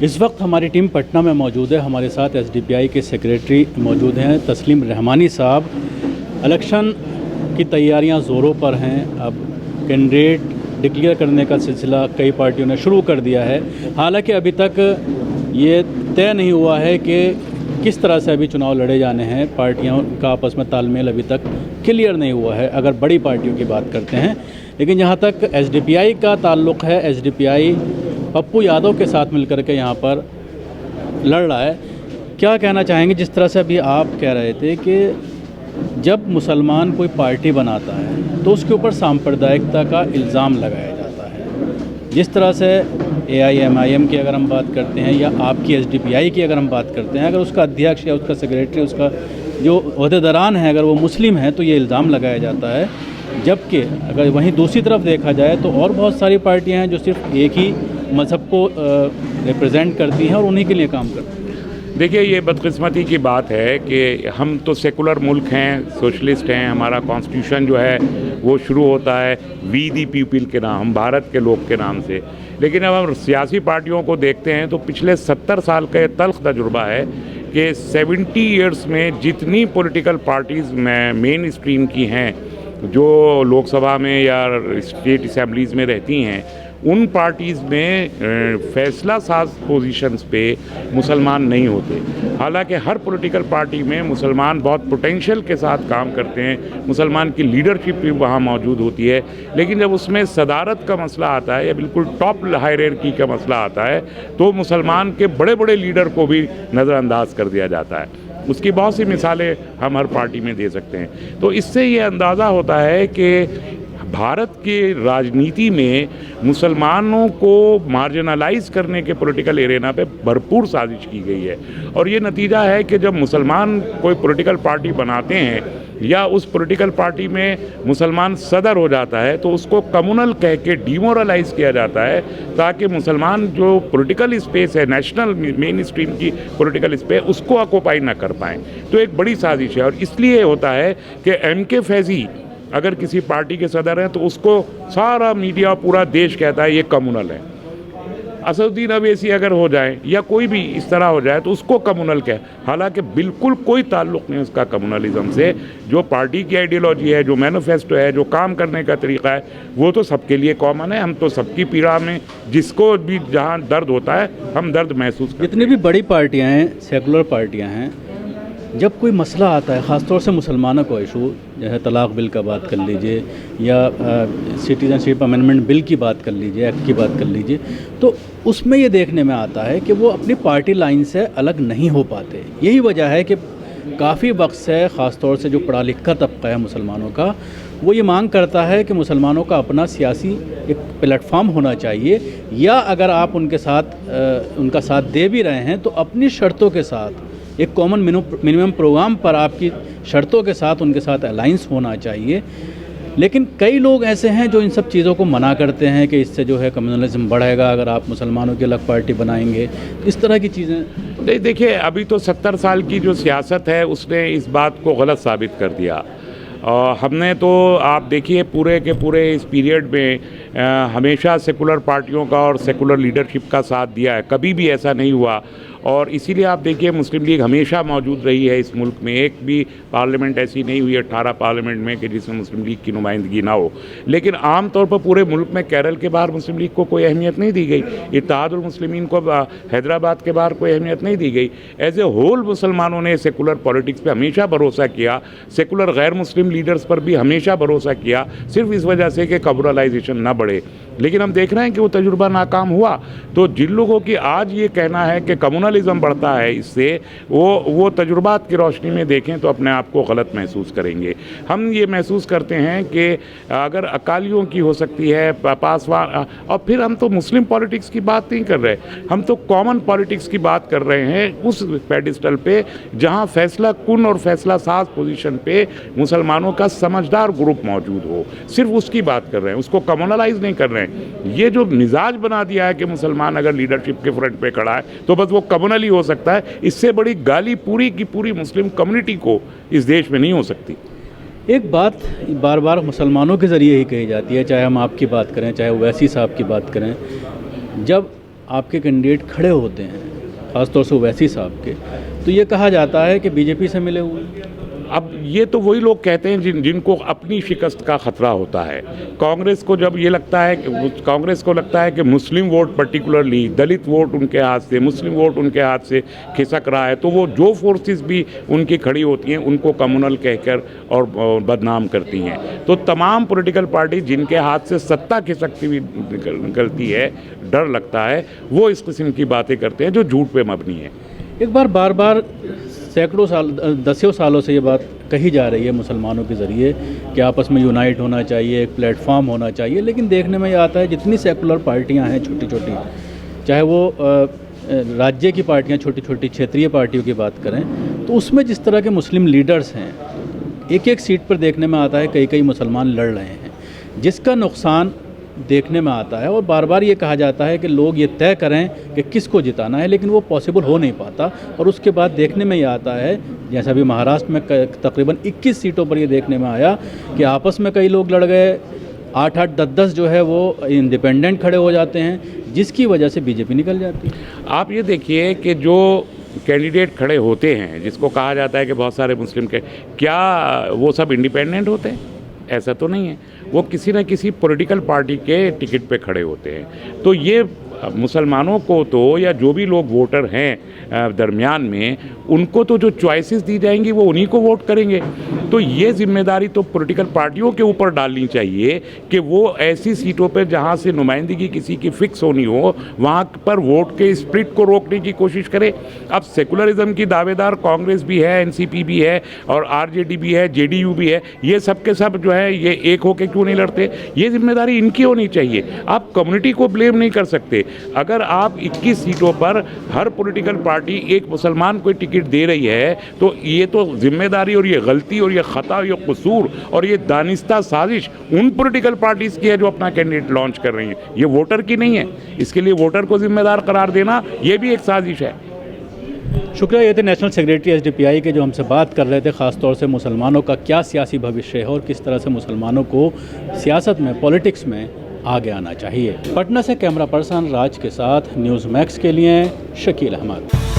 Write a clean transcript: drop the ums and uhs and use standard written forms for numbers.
इस वक्त हमारी टीम पटना में मौजूद है। हमारे साथ एसडीपीआई के सेक्रेटरी मौजूद हैं तस्लीम रहमानी साहब। इलेक्शन की तैयारियां ज़ोरों पर हैं। अब कैंडिडेट डिक्लेयर करने का सिलसिला कई पार्टियों ने शुरू कर दिया है। हालांकि अभी तक ये तय नहीं हुआ है कि किस तरह से अभी चुनाव लड़े जाने हैं। पार्टियों का आपस में तालमेल अभी तक क्लियर नहीं हुआ है अगर बड़ी पार्टियों की बात करते हैं। लेकिन जहाँ तक एसडीपीआई का ताल्लुक़ है, एसडीपीआई पप्पू यादव के साथ मिलकर के यहाँ पर लड़ रहा है। क्या कहना चाहेंगे, जिस तरह से अभी आप कह रहे थे कि जब मुसलमान कोई पार्टी बनाता है तो उसके ऊपर सांप्रदायिकता का इल्ज़ाम लगाया जाता है। जिस तरह से AIMIM की अगर हम बात करते हैं या आपकी SDPI की अगर हम बात करते हैं, अगर उसका अध्यक्ष या उसका सेक्रेटरी, उसका जो ओहदेदारान है, अगर वो मुस्लिम है तो ये इल्ज़ाम लगाया जाता है। जबकि अगर वहीं दूसरी तरफ देखा जाए तो और बहुत सारी पार्टियां हैं जो सिर्फ एक ही मज़हब को रिप्रेजेंट करती हैं और उन्हीं के लिए काम करती हैं। देखिए, ये बदकिस्मती की बात है कि हम तो सेकुलर मुल्क हैं, सोशलिस्ट हैं। हमारा कॉन्स्टिट्यूशन जो है वो शुरू होता है वी दी पीपल के नाम, हम भारत के लोग के नाम से। लेकिन अब हम सियासी पार्टियों को देखते हैं तो पिछले 70 साल का ये तल्ख तजुर्बा है कि 70 ईयर्स में जितनी पॉलिटिकल पार्टीज़ मेन स्ट्रीम की हैं, जो लोकसभा में या स्टेट असम्बलीज़ में रहती हैं, उन पार्टीज़ में फैसला साज पोजीशंस पे मुसलमान नहीं होते। हालांकि हर पॉलिटिकल पार्टी में मुसलमान बहुत पोटेंशियल के साथ काम करते हैं, मुसलमान की लीडरशिप भी वहाँ मौजूद होती है। लेकिन जब उसमें सदारत का मसला आता है या बिल्कुल टॉप हायरार्की का मसला आता है तो मुसलमान के बड़े बड़े लीडर को भी नज़रअंदाज कर दिया जाता है। उसकी बहुत सी मिसालें हम हर पार्टी में दे सकते हैं। तो इससे ये अंदाज़ा होता है कि भारत के राजनीति में मुसलमानों को मार्जिनलाइज करने के पॉलिटिकल एरेना पे भरपूर साजिश की गई है। और ये नतीजा है कि जब मुसलमान कोई पॉलिटिकल पार्टी बनाते हैं या उस पॉलिटिकल पार्टी में मुसलमान सदर हो जाता है तो उसको कम्युनल कह के डिमोरलाइज किया जाता है, ताकि मुसलमान जो पॉलिटिकल स्पेस है, नेशनल मेन स्ट्रीम की पॉलिटिकल स्पेस, उसको ऑक्यूपाई ना कर पाएँ। तो एक बड़ी साजिश है। और इसलिए होता है कि MK फैज़ी अगर किसी पार्टी के सदर हैं तो उसको सारा मीडिया, पूरा देश कहता है ये कम्युनल है। असदुद्दीन अवैसी अगर हो जाए या कोई भी इस तरह हो जाए तो उसको कम्युनल कहे, हालांकि बिल्कुल कोई ताल्लुक़ नहीं उसका कम्युनलिज्म से। जो पार्टी की आइडियोलॉजी है, जो मैनिफेस्टो है, जो काम करने का तरीका है, वो तो सबके लिए कॉमन है। हम तो सबकी पीड़ा में, जिसको भी जहाँ दर्द होता है, हम दर्द महसूस करते हैं। जितनी भी बड़ी पार्टियाँ हैं, सेकुलर पार्टियाँ हैं, जब कोई मसला आता है, ख़ासतौर से मुसलमानों का इशू, जैसे तलाक़ बिल का बात कर लीजिए या सिटीज़नशिप अमेंडमेंट बिल की बात कर लीजिए, एक्ट की बात कर लीजिए, तो उसमें ये देखने में आता है कि वो अपनी पार्टी लाइन से अलग नहीं हो पाते। यही वजह है कि काफ़ी वक्त से, ख़ासतौर से जो पढ़ा लिखा तबका है मुसलमानों का, वो ये मांग करता है कि मुसलमानों का अपना सियासी एक प्लेटफॉर्म होना चाहिए, या अगर आप उनका साथ दे भी रहे हैं तो अपनी शर्तों के साथ, एक कॉमन मिनिमम प्रोग्राम पर आपकी शर्तों के साथ उनके साथ अलाइंस होना चाहिए। लेकिन कई लोग ऐसे हैं जो इन सब चीज़ों को मना करते हैं कि इससे जो है कम्युनलिज्म बढ़ेगा अगर आप मुसलमानों की अलग पार्टी बनाएंगे, इस तरह की चीज़ें। देखिए, अभी तो 70 साल की जो सियासत है उसने इस बात को गलत साबित कर दिया। हमने तो, आप देखिए, पूरे के पूरे इस पीरियड में हमेशा सेकुलर पार्टियों का और सेकुलर लीडरशिप का साथ दिया है, कभी भी ऐसा नहीं हुआ। और इसीलिए आप देखिए, मुस्लिम लीग हमेशा मौजूद रही है इस मुल्क में। एक भी पार्लियामेंट ऐसी नहीं हुई 18 पार्लियामेंट में कि जिसमें मुस्लिम लीग की नुमाइंदगी ना हो। लेकिन आम तौर पर पूरे मुल्क में केरल के बाहर मुस्लिम लीग को कोई अहमियत नहीं दी गई, इत्तेहादुल मुस्लिमीन को हैदराबाद के बाहर कोई अहमियत नहीं दी गई। एज ए होल मुसलमानों ने सेकुलर पॉलिटिक्स पर हमेशा भरोसा किया, सेकुलर गैर मुस्लिम लीडर्स पर भी हमेशा भरोसा किया, सिर्फ इस वजह से कि कम्युनलाइजेशन ना बढ़े। लेकिन हम देख रहे हैं कि वो तजुर्बा नाकाम हुआ। तो जिन लोगों की आज ये कहना है कि कम्युनलिज्म बढ़ता है इससे, वो तजुर्बात की रोशनी में देखें तो अपने आप को गलत महसूस करेंगे। हम ये महसूस करते हैं कि अगर अकालियों की हो सकती है, पासवान, और फिर हम तो मुस्लिम पॉलिटिक्स की बात नहीं कर रहे, हम तो कॉमन पॉलिटिक्स की बात कर रहे हैं, उस पेडिस्टल पे जहाँ फैसला कुन और फैसला साज पोजीशन पे मुसलमानों का समझदार ग्रुप मौजूद हो, सिर्फ उसकी बात कर रहे हैं, उसको कम्युनलाइज नहीं कर रहे हैं। ये जो मिजाज बना दिया है कि मुसलमान अगर लीडरशिप के फ्रंट पे खड़ा है तो बस वो कम्युनल ही हो सकता है, इससे बड़ी गाली पूरी की पूरी मुस्लिम कम्युनिटी को इस देश में नहीं हो सकती। एक बात बार बार मुसलमानों के ज़रिए ही कही जाती है, चाहे हम आपकी बात करें, चाहे ओवैसी साहब की बात करें, जब आपके कैंडिडेट खड़े होते हैं, ख़ासतौर से ओवैसी साहब के, तो ये कहा जाता है कि बीजेपी से मिले हुए हैं। अब ये तो वही लोग कहते हैं जिनको अपनी शिकस्त का खतरा होता है। कांग्रेस को जब ये लगता है कांग्रेस को लगता है कि मुस्लिम वोट पर्टिकुलरली दलित वोट उनके हाथ से, मुस्लिम वोट उनके हाथ से खिसक रहा है, तो वो जो फोर्सेस भी उनकी खड़ी होती हैं उनको कम्युनल कहकर और बदनाम करती हैं। तो तमाम पॉलिटिकल पार्टी जिनके हाथ से सत्ता खिसकती हुई निकलती है, डर लगता है, वो इस किस्म की बातें करते हैं जो झूठ पे मबनी है। एक बार बार सैकड़ों साल, दसियों सालों से ये बात कही जा रही है मुसलमानों के ज़रिए कि आपस में यूनाइट होना चाहिए, एक प्लेटफॉर्म होना चाहिए, लेकिन देखने में ये आता है जितनी सेकुलर पार्टियां हैं छोटी छोटी, चाहे वो राज्य की पार्टियां छोटी छोटी क्षेत्रीय पार्टियों की बात करें, तो उसमें जिस तरह के मुस्लिम लीडर्स हैं, एक एक सीट पर देखने में आता है कई कई मुसलमान लड़ रहे हैं, जिसका नुकसान देखने में आता है। और बार बार ये कहा जाता है कि लोग ये तय करें कि किसको जिताना है, लेकिन वो पॉसिबल हो नहीं पाता। और उसके बाद देखने में ये आता है, जैसा अभी महाराष्ट्र में तकरीबन 21 सीटों पर ये देखने में आया कि आपस में कई लोग लड़ गए, 8-8, 10-10 जो है वो इंडिपेंडेंट खड़े हो जाते हैं, जिसकी वजह से बीजेपी निकल जाती है। आप ये देखिए कि जो कैंडिडेट खड़े होते हैं, जिसको कहा जाता है कि बहुत सारे मुस्लिम के, क्या वो सब इंडिपेंडेंट होते हैं? ऐसा तो नहीं है। वो किसी न किसी पॉलिटिकल पार्टी के टिकट पे खड़े होते हैं। तो ये मुसलमानों को तो, या जो भी लोग वोटर हैं दरमियान में, उनको तो जो चॉइसेस दी जाएंगी वो उन्हीं को वोट करेंगे। तो ये जिम्मेदारी तो पॉलिटिकल पार्टियों के ऊपर डालनी चाहिए कि वो ऐसी सीटों पर जहाँ से नुमाइंदगी किसी की फिक्स होनी हो, वहाँ पर वोट के स्प्लिट को रोकने की कोशिश करे। अब सेकुलरिज्म की दावेदार कांग्रेस भी है, एनसीपी भी है, और आरजेडी भी है, जेडीयू भी है। ये सब के सब जो है ये एक होकर क्यों नहीं लड़ते? ये जिम्मेदारी इनकी होनी चाहिए। आप कम्युनिटी को ब्लेम नहीं कर सकते। अगर आप 21 सीटों पर हर पॉलिटिकल पार्टी एक मुसलमान को टिकट दे रही है, तो ये तो जिम्मेदारी और ये गलती और ये खता और ये कसूर और ये दानिस्ता साजिश उन पॉलिटिकल पार्टीज़ की है जो अपना कैंडिडेट लॉन्च कर रही हैं। ये वोटर की नहीं है। इसके लिए वोटर को जिम्मेदार करार देना ये भी एक साजिश है। शुक्रिया। ये थे नेशनल सेक्रेटरी एसडीपीआई के, जो हमसे बात कर रहे थे ख़ासतौर से मुसलमानों का क्या सियासी भविष्य है और किस तरह से मुसलमानों को सियासत में, पॉलिटिक्स में आगे आना चाहिए। पटना से कैमरा पर्सन राज के साथ न्यूज़ मैक्स के लिए शकील अहमद।